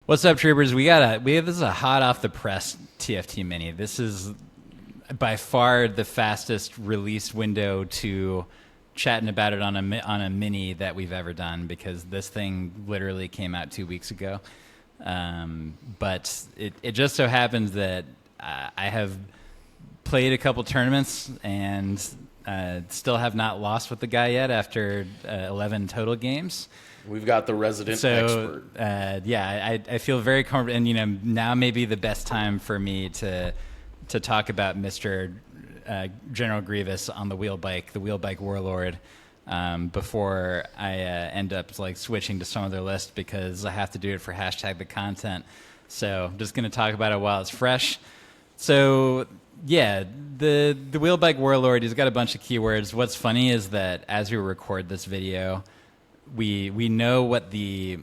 What's up, troopers? This is a hot off the press TFT Mini. This is by far the fastest release window to chatting about it on a mini that we've ever done, because this thing literally came out 2 weeks ago. But it just so happens that I have played a couple tournaments and still have not lost with the guy yet after 11 total games. We've got the resident expert. I feel very comfortable, and now may be the best time for me to talk about Mr. General Grievous on the Wheel Bike Warlord, before I end up switching to some other list, because I have to do it for hashtag the content. So I'm just going to talk about it while it's fresh. So yeah, the Wheel Bike Warlord, he's got a bunch of keywords. What's funny is that as we record this video, we know what the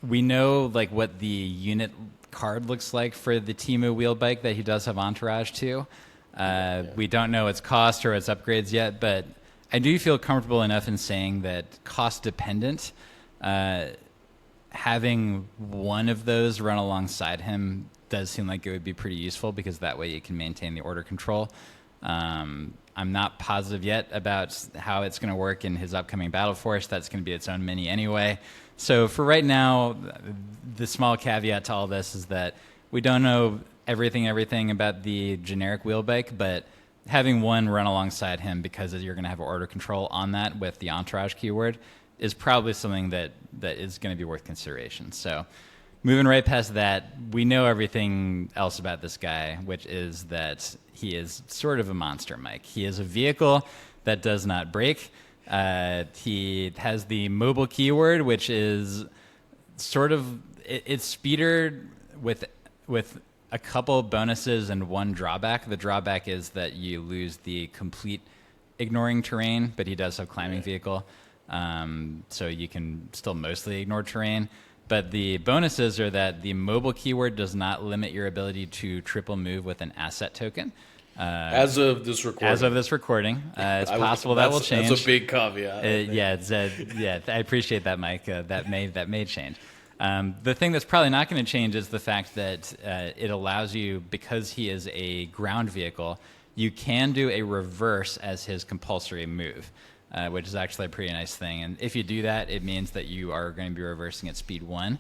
unit card looks like for the Temu wheel bike that he does have entourage to. We don't know its cost or its upgrades yet, but I do feel comfortable enough in saying that cost dependent, having one of those run alongside him does seem like it would be pretty useful, because that way you can maintain the order control. I'm not positive yet about how it's going to work in his upcoming Battle Force. That's going to be its own mini anyway. So for right now, the small caveat to all this is that we don't know everything about the generic wheel bike, but having one run alongside him, because you're going to have order control on that with the entourage keyword, is probably something that is going to be worth consideration. So moving right past that, we know everything else about this guy, which is that he is sort of a monster, Mike. He is a vehicle that does not break. He has the mobile keyword, which is sort of, it's speeder with a couple bonuses and one drawback. The drawback is that you lose the complete ignoring terrain, but he does have climbing vehicle, so you can still mostly ignore terrain. But the bonuses are that the mobile keyword does not limit your ability to triple move with an asset token. As of this recording. It's possible that will change. That's a big caveat. I appreciate that, Mike. That may change. The thing that's probably not going to change is the fact that it allows you, because he is a ground vehicle, you can do a reverse as his compulsory move. Which is actually a pretty nice thing. And if you do that, it means that you are going to be reversing at speed 1.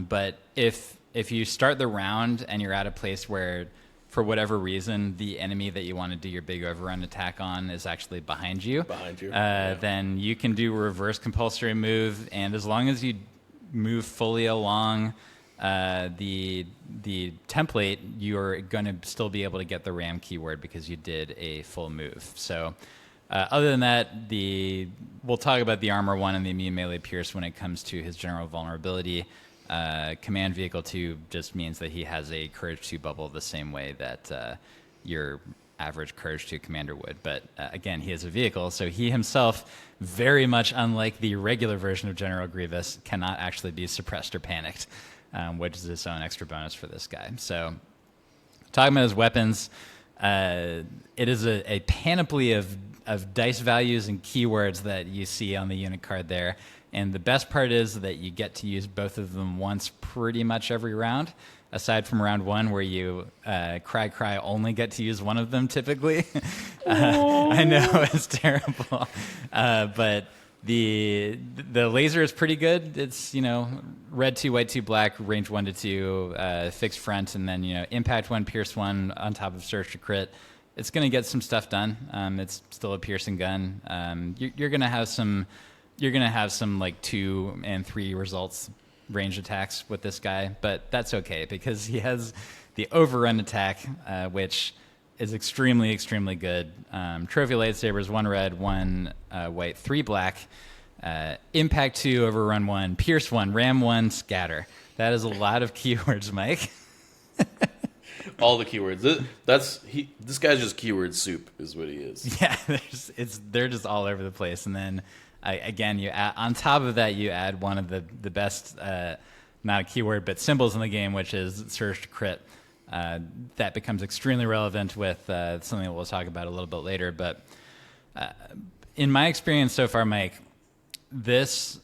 But if you start the round and you're at a place where, for whatever reason, the enemy that you want to do your big overrun attack on is actually behind you, then you can do a reverse compulsory move. And as long as you move fully along the template, you're going to still be able to get the ram keyword because you did a full move. So other than that, we'll talk about the Armor 1 and the Immune Melee Pierce when it comes to his general vulnerability. Command Vehicle 2 just means that he has a Courage 2 bubble the same way that your average Courage 2 commander would. But again, he is a vehicle, so he himself, very much unlike the regular version of General Grievous, cannot actually be suppressed or panicked, which is its own extra bonus for this guy. So talking about his weapons, it is a panoply of dice values and keywords that you see on the unit card there. And the best part is that you get to use both of them once pretty much every round, aside from round 1 where you cry only get to use one of them typically. I know, it's terrible. But the laser is pretty good. It's, red 2, white 2, black, range 1 to 2, fixed front, and then, impact 1, pierce 1 on top of surge to crit. It's going to get some stuff done. It's still a piercing gun. You're going to have some 2 and 3 results range attacks with this guy, but that's okay because he has the overrun attack, which is extremely, extremely good. Trophy lightsabers, 1 red, 1 white, 3 black. Impact 2, overrun 1, pierce 1, ram 1, scatter. That is a lot of keywords, Mike. All the keywords. This guy's just keyword soup, is what he is. Yeah, they're just all over the place. And then again, on top of that, you add one of the best, not a keyword, but symbols in the game, which is surge to crit. That becomes extremely relevant with something that we'll talk about a little bit later. But in my experience so far, Mike, this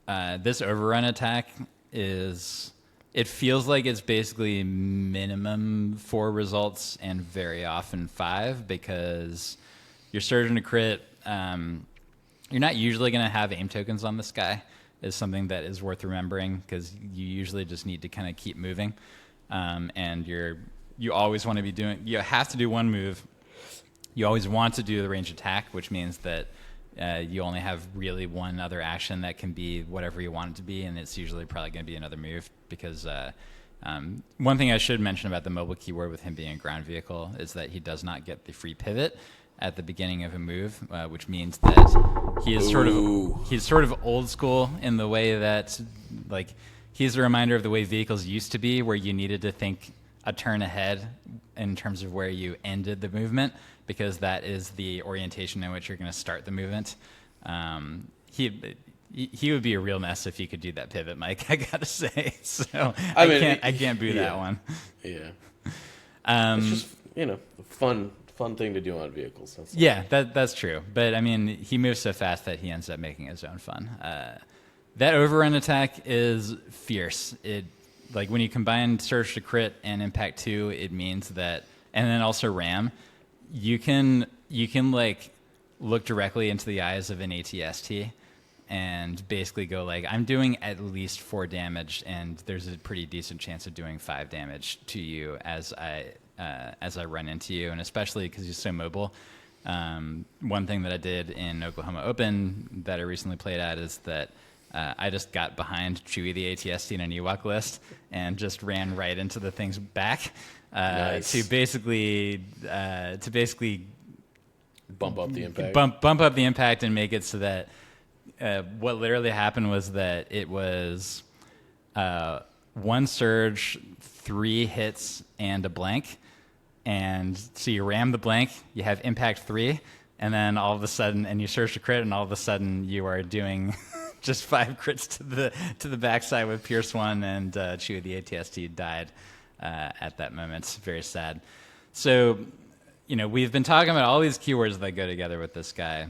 overrun attack is it feels like it's basically minimum 4 results and very often 5, because your surge and a crit, you're not usually going to have aim tokens on this guy, is something that is worth remembering, because you usually just need to kind of keep moving. And you always want to be doing, you have to do one move. You always want to do the range attack, which means that you only have really one other action that can be whatever you want it to be, and it's usually probably going to be another move, because one thing I should mention about the mobile keyword with him being a ground vehicle is that he does not get the free pivot at the beginning of a move, which means that he's sort of old school in the way that, like, he's a reminder of the way vehicles used to be, where you needed to think a turn ahead in terms of where you ended the movement, because that is the orientation in which you're going to start the movement. He would be a real mess if he could do that pivot, Mike, I gotta say. So I can't boo that one. Yeah. It's just, a fun thing to do on vehicles. That's true. But I mean, he moves so fast that he ends up making his own fun. That overrun attack is fierce. Like when you combine Surge to Crit and Impact 2, it means that, and then also Ram, you can like look directly into the eyes of an ATST and basically go like, I'm doing at least 4 damage, and there's a pretty decent chance of doing 5 damage to you as I run into you, and especially because you're so mobile. One thing that I did in Oklahoma Open that I recently played at is that I just got behind Chewy the ATST in an Ewok list and just ran right into the thing's back to basically bump up the impact. Bump up the impact and make it so that what literally happened was that it was 1 surge, 3 hits, and a blank. And so you ram the blank, you have impact 3, and then all of a sudden, and you surge to crit, and all of a sudden you are doing just 5 crits to the backside with Pierce 1, and Chewy the ATST died at that moment. It's very sad. So, we've been talking about all these keywords that go together with this guy.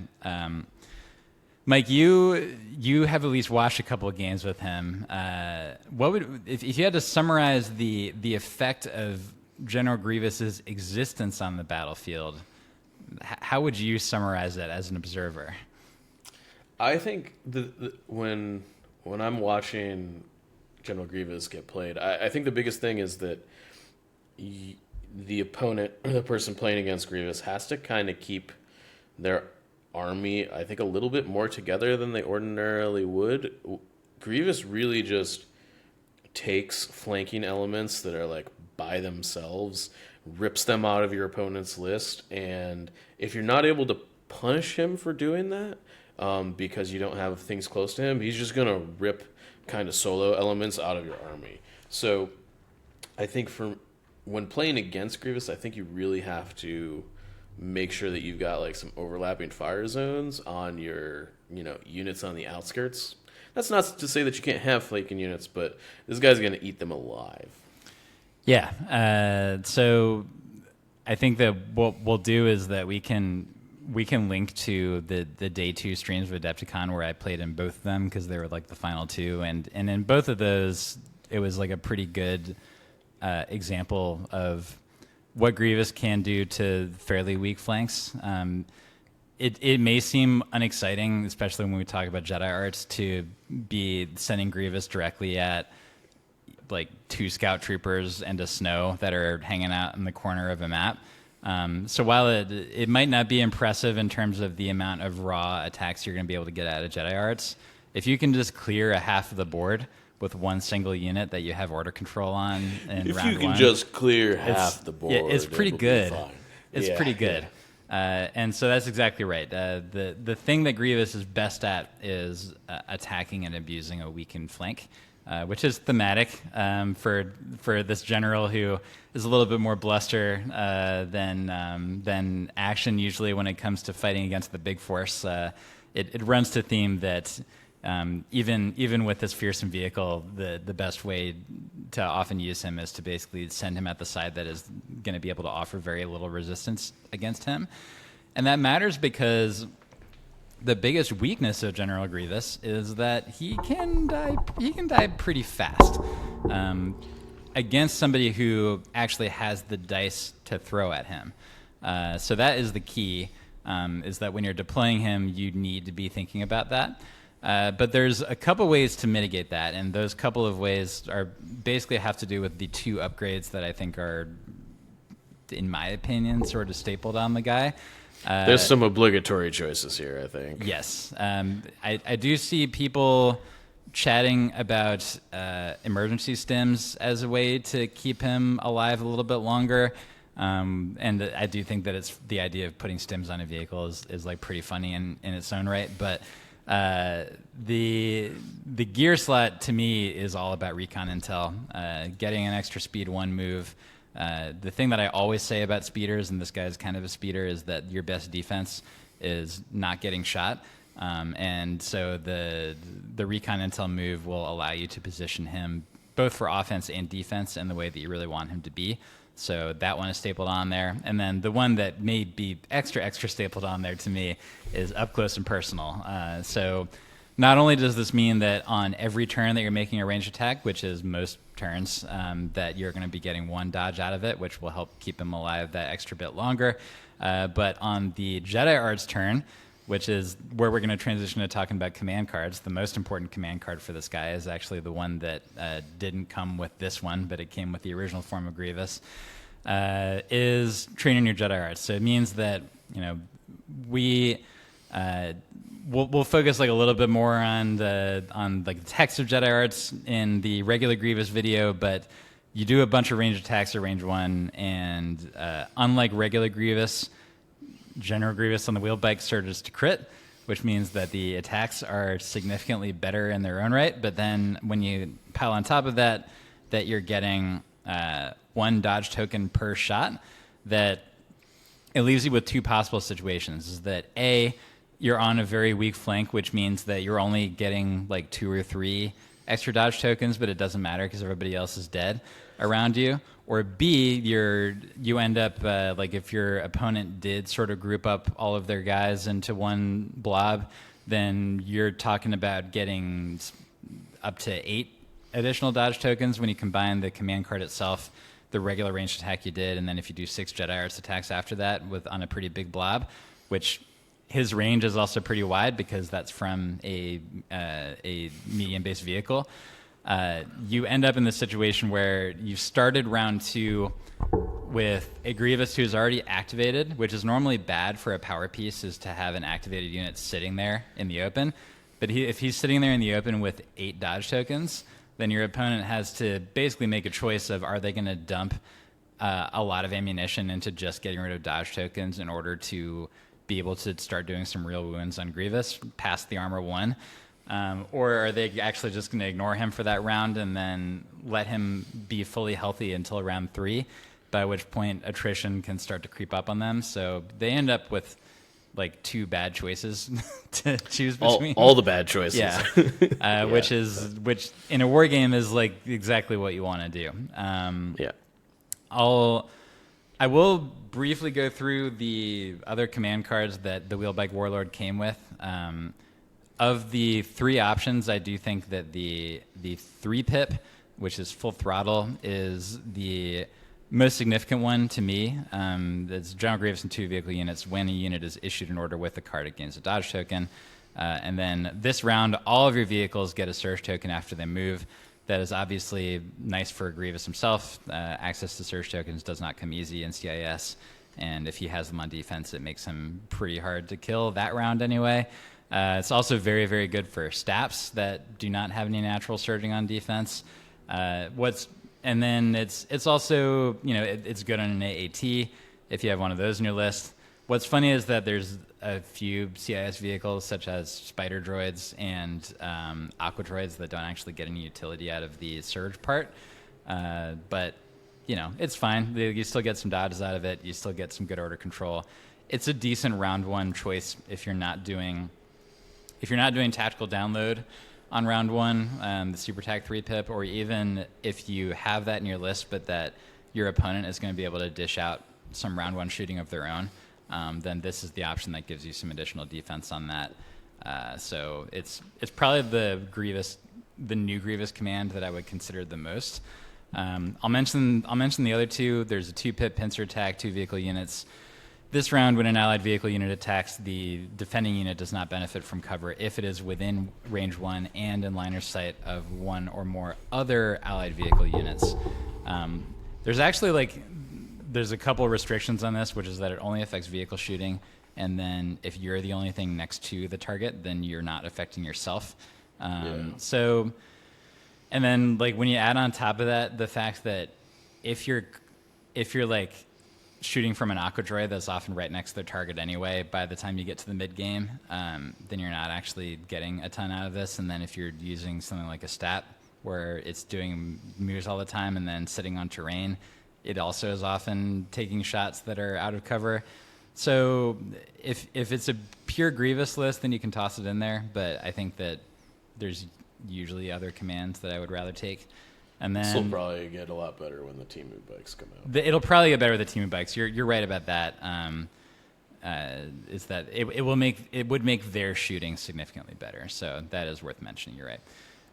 Mike, you have at least watched a couple of games with him. What would, if you had to summarize the effect of General Grievous's existence on the battlefield, how would you summarize it as an observer? I think when I'm watching General Grievous get played, I think the biggest thing is that the opponent, or the person playing against Grievous, has to kind of keep their army, I think, a little bit more together than they ordinarily would. Grievous really just takes flanking elements that are like by themselves, rips them out of your opponent's list, and if you're not able to punish him for doing that, because you don't have things close to him, he's just going to rip kind of solo elements out of your army. So I think when playing against Grievous, I think you really have to make sure that you've got like some overlapping fire zones on your units on the outskirts. That's not to say that you can't have flanking units, but this guy's going to eat them alive. Yeah. So I think that what we'll do is that we can link to the day 2 streams of Adepticon where I played in both of them, because they were like the final 2, and in both of those it was like a pretty good example of what Grievous can do to fairly weak flanks. It may seem unexciting, especially when we talk about Jedi arts, to be sending Grievous directly at like 2 scout troopers and a snow that are hanging out in the corner of a map. So while it might not be impressive in terms of the amount of raw attacks you're going to be able to get out of Jedi arts, if you can just clear a half of the board with one single unit that you have order control on in if round 1. If you can just clear half the board, it's pretty good. It's pretty good. Yeah. And so that's exactly right. The thing that Grievous is best at is attacking and abusing a weakened flank, which is thematic for this general who is a little bit more bluster than action usually when it comes to fighting against the big force. It runs to theme that even with this fearsome vehicle, the best way to often use him is to basically send him at the side that is going to be able to offer very little resistance against him. And that matters because the biggest weakness of General Grievous is that he can die. He can die pretty fast against somebody who actually has the dice to throw at him. So that is the key. Is that when you're deploying him, you need to be thinking about that. But there's a couple ways to mitigate that, and those couple of ways are basically have to do with the two upgrades that I think are, in my opinion, sort of stapled on the guy. There's some obligatory choices here, I think. Yes. I do see people chatting about emergency stims as a way to keep him alive a little bit longer. And I do think that it's the idea of putting stims on a vehicle is like pretty funny in its own right. But the gear slot to me is all about recon intel, getting an extra speed 1 move. The thing that I always say about speeders, and this guy's kind of a speeder, is that your best defense is not getting shot. And so the recon intel move will allow you to position him both for offense and defense in the way that you really want him to be. So that one is stapled on there. And then the one that may be extra stapled on there to me is up close and personal. So not only does this mean that on every turn that you're making a range attack, which is most turns, that you're going to be getting 1 dodge out of it, which will help keep him alive that extra bit longer. But on the Jedi Arts turn, which is where we're going to transition to talking about command cards, the most important command card for this guy is actually the one that didn't come with this one, but it came with the original form of Grievous, is training your Jedi Arts. So it means that, we'll focus like a little bit more on the text of Jedi Arts in the regular Grievous video, but you do a bunch of range attacks at range 1, and unlike regular Grievous, General Grievous on the wheel bike surges to crit, which means that the attacks are significantly better in their own right. But then when you pile on top of that you're getting 1 dodge token per shot, that it leaves you with 2 possible situations. Is that A, you're on a very weak flank, which means that you're only getting like 2 or 3 extra dodge tokens, but it doesn't matter because everybody else is dead around you. Or B, you end up like if your opponent did sort of group up all of their guys into 1 blob, then you're talking about getting up to 8 additional dodge tokens when you combine the command card itself, the regular ranged attack you did, and then if you do 6 Jedi Arts attacks after that on a pretty big blob, which his range is also pretty wide because that's from a medium-based vehicle. You end up in this situation where you started round 2 with a Grievous who's already activated, which is normally bad for a power piece, is to have an activated unit sitting there in the open. But if he's sitting there in the open with 8 dodge tokens, then your opponent has to basically make a choice of, are they going to dump a lot of ammunition into just getting rid of dodge tokens in order to be able to start doing some real wounds on Grievous past the armor 1? Or are they actually just going to ignore him for that round and then let him be fully healthy until round 3, by which point attrition can start to creep up on them? So they end up with like 2 bad choices to choose between. All the bad choices. Yeah. Yeah. Which in a war game is like exactly what you want to do. Yeah. I will briefly go through the other command cards that the Wheel Bike Warlord came with. Of the 3 options, I do think that the 3-pip, which is full throttle, is the most significant one to me. It's General Grievous and 2 vehicle units. When a unit is issued an order with a card, it gains a dodge token. And then this round, all of your vehicles get a surge token after they move. That is obviously nice for Grievous himself. Access to surge tokens does not come easy in CIS. And if he has them on defense, it makes him pretty hard to kill that round anyway. It's also very, very good for staps that do not have any natural surging on defense. And then it's also, it's good on an AAT if you have one of those in your list. What's funny is that there's a few CIS vehicles, such as spider droids and aqua droids, that don't actually get any utility out of the surge part. But it's fine. You still get some dodges out of it. You still get some good order control. It's a decent round 1 choice if you're not doing tactical download on round 1, the Super Tac 3-pip, or even if you have that in your list, but that your opponent is going to be able to dish out some round 1 shooting of their own, then this is the option that gives you some additional defense on that. So it's probably the new Grievous command that I would consider the most. I'll mention the other two. There's a 2-pip pincer attack, 2 vehicle units. This round, when an allied vehicle unit attacks, the defending unit does not benefit from cover if it is within range 1 and in line of sight of 1 or more other allied vehicle units. There's actually there's a couple of restrictions on this, which is that it only affects vehicle shooting, and then if you're the only thing next to the target, then you're not affecting yourself. So, and then when you add on top of that the fact that if you're shooting from an aqua droid that's often right next to their target anyway, by the time you get to the mid game, then you're not actually getting a ton out of this. And then if you're using something like a stat where it's doing moves all the time and then sitting on terrain, it also is often taking shots that are out of cover. So if it's a pure Grievous list, then you can toss it in there. But I think that there's usually other commands that I would rather take. And then this will probably get a lot better when the Team bikes come out. It'll probably get better with the Team bikes. You're right about that. Is that it would make their shooting significantly better. So that is worth mentioning. You're right.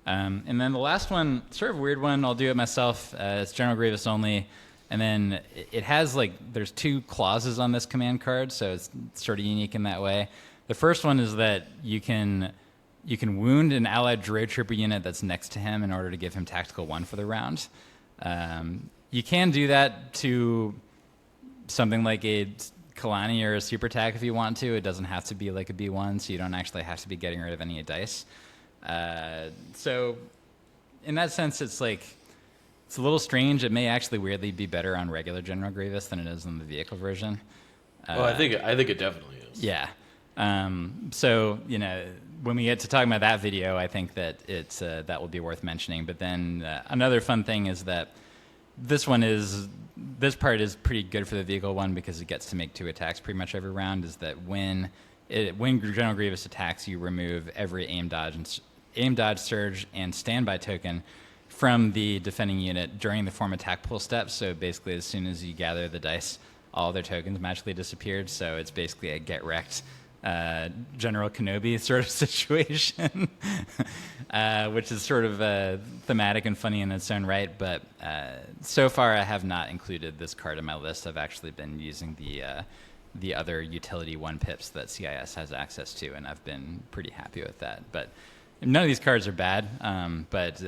And then the last one, sort of a weird one. I'll do it myself. It's General Grievous only. And then it has there's 2 clauses on this command card, so it's sort of unique in that way. The first one is that you can wound an allied droid trooper unit that's next to him in order to give him tactical 1 for the round. You can do that to something like a Kalani or a super tac if you want to. It doesn't have to be like a B1, so you don't actually have to be getting rid of any dice. So in that sense, it's a little strange. It may actually weirdly be better on regular General Grievous than it is on the vehicle version. I think it definitely is. Yeah. So when we get to talking about that video, I think that that will be worth mentioning. But then another fun thing is that this part is pretty good for the vehicle one because it gets to make 2 attacks pretty much every round. Is that when General Grievous attacks, you remove every aim, dodge, surge, and standby token from the defending unit during the form attack pull step. So basically, as soon as you gather the dice, all their tokens magically disappeared. So it's basically a get wrecked General Kenobi sort of situation, which is sort of thematic and funny in its own right. But so far, I have not included this card in my list. I've actually been using the other utility 1 pips that CIS has access to, and I've been pretty happy with that. But none of these cards are bad, but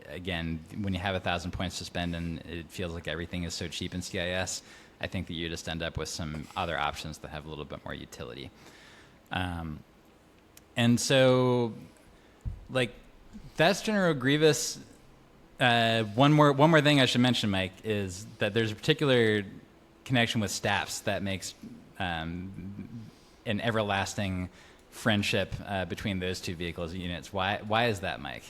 again, when you have 1,000 points to spend and it feels like everything is so cheap in CIS, I think that you just end up with some other options that have a little bit more utility. And so, that's General Grievous. One more thing I should mention, Mike, is that there's a particular connection with staffs that makes an everlasting friendship between those 2 vehicles units. Why is that, Mike?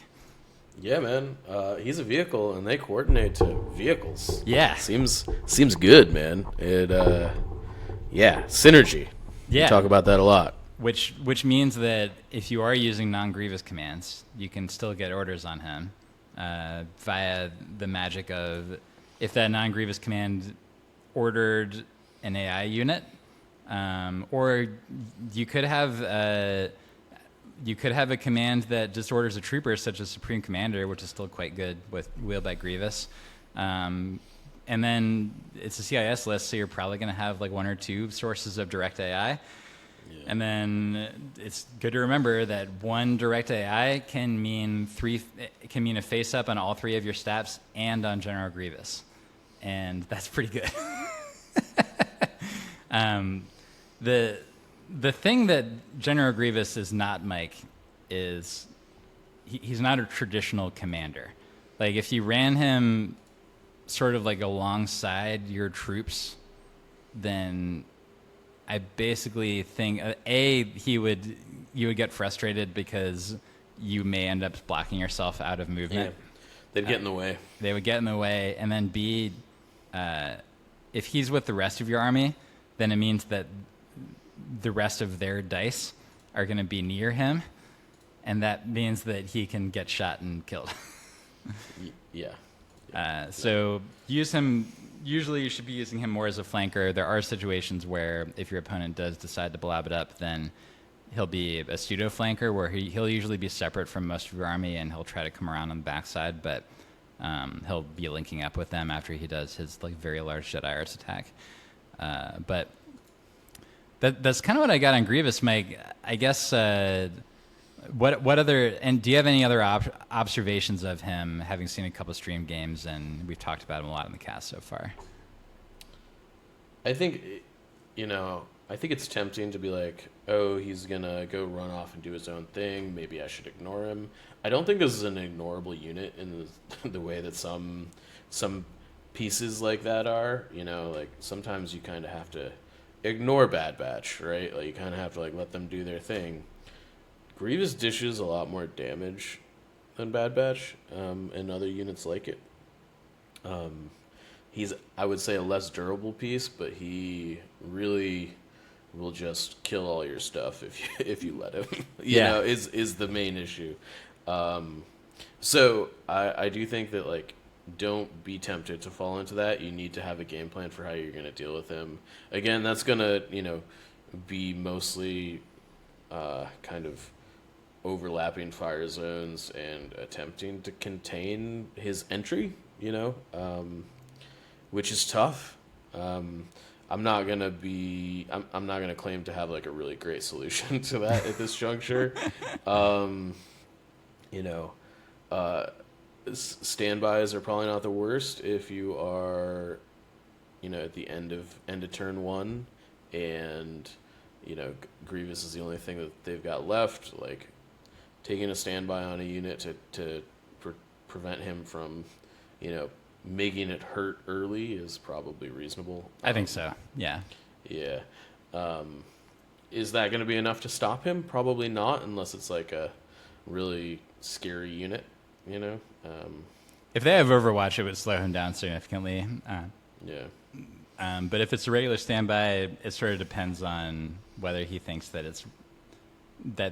Yeah, man. He's a vehicle, and they coordinate to vehicles. Yeah, seems good, man. Synergy. Yeah, we talk about that a lot. Which means that if you are using non-Grievous commands, you can still get orders on him via the magic of if that non-Grievous command ordered an AI unit. Or you could have a command that just orders a trooper, such as Supreme Commander, which is still quite good with Wheel Bike Grevious. And then it's a CIS list, so you're probably going to have 1 or 2 sources of direct AI. Yeah. And then it's good to remember that 1 direct AI can mean a face up on all 3 of your stats and on General Grievous, and that's pretty good. The thing that General Grievous is not, Mike, is he's not a traditional commander. If you ran him sort of alongside your troops, then I basically think you would get frustrated because you may end up blocking yourself out of movement. Yeah. They'd get in the way. They would get in the way, and then B, if he's with the rest of your army, then it means that the rest of their dice are going to be near him, and that means that he can get shot and killed. Yeah. So use him. Usually you should be using him more as a flanker. There are situations where if your opponent does decide to blob it up, then he'll be a pseudo flanker where he'll usually be separate from most of your army, and he'll try to come around on the backside, but he'll be linking up with them after he does his like very large Jedi Arts attack. But that's kind of what I got on Grievous, Mike. I guess what other, and do you have any other observations of him, having seen a couple stream games, and we've talked about him a lot in the cast so far? I think, I think it's tempting to be like, oh, he's going to go run off and do his own thing. Maybe I should ignore him. I don't think this is an ignorable unit in the way that some pieces like that are. Like sometimes you kind of have to ignore Bad Batch, right? Like you kind of have to like let them do their thing. Grievous dishes a lot more damage than Bad Batch and other units like it. He's, I would say, a less durable piece, but he really will just kill all your stuff if you let him. Is the main issue. So I do think that like don't be tempted to fall into that. You need to have a game plan for how you're going to deal with him. Again, that's going to be mostly kind of overlapping fire zones and attempting to contain his entry. Which is tough. I'm not gonna claim to have like a really great solution to that at this juncture. Standbys are probably not the worst if you are, at the end of turn one, and Grievous is the only thing that they've got left. Like taking a standby on a unit to prevent him from, making it hurt early is probably reasonable. I think so. Yeah. Yeah. Is that going to be enough to stop him? Probably not, unless it's like a really scary unit, If they have Overwatch, it would slow him down significantly. Yeah. But if it's a regular standby, it sort of depends on whether he thinks that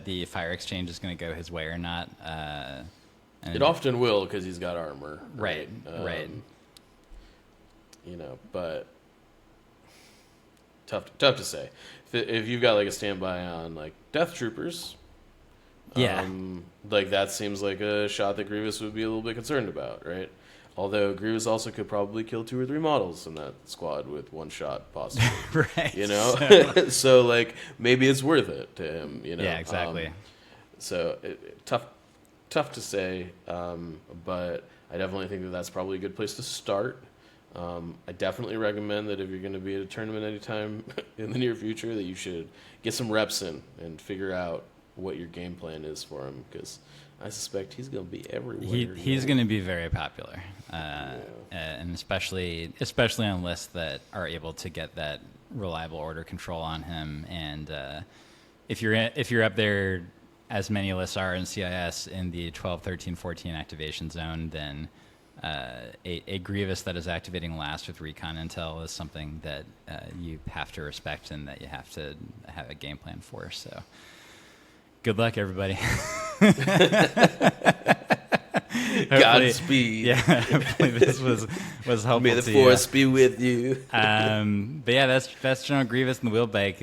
the fire exchange is going to go his way or not. It often will because he's got armor. Right. Right. But tough to say. If you've got like a standby on like Death Troopers, like that seems like a shot that Grievous would be a little bit concerned about, right? Although Grievous also could probably kill 2 or 3 models in that squad with one shot, possibly. Right. So like maybe it's worth it to him. Yeah, exactly. Tough to say, but I definitely think that that's probably a good place to start. I definitely recommend that if you're going to be at a tournament anytime in the near future, that you should get some reps in and figure out what your game plan is for him, because I suspect he's going to be everywhere. He's going to be very popular, and especially on lists that are able to get that reliable order control on him. And if you're up there, as many lists are in CIS in the 12, 13, 14 activation zone, then a Grievous that is activating last with recon intel is something that you have to respect and that you have to have a game plan for. So good luck, everybody. Godspeed. Yeah, hopefully this was helpful. May the force be with you. But yeah, that's General Grievous and the Wheel Bike.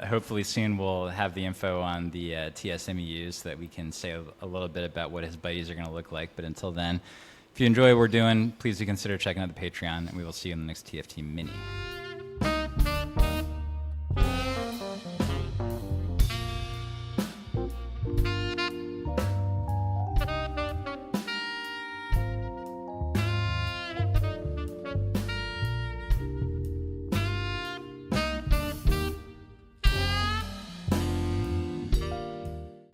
Hopefully soon we'll have the info on the TSMEUs so that we can say a little bit about what his buddies are going to look like. But until then, if you enjoy what we're doing, please do consider checking out the Patreon, and we will see you in the next TFT Mini.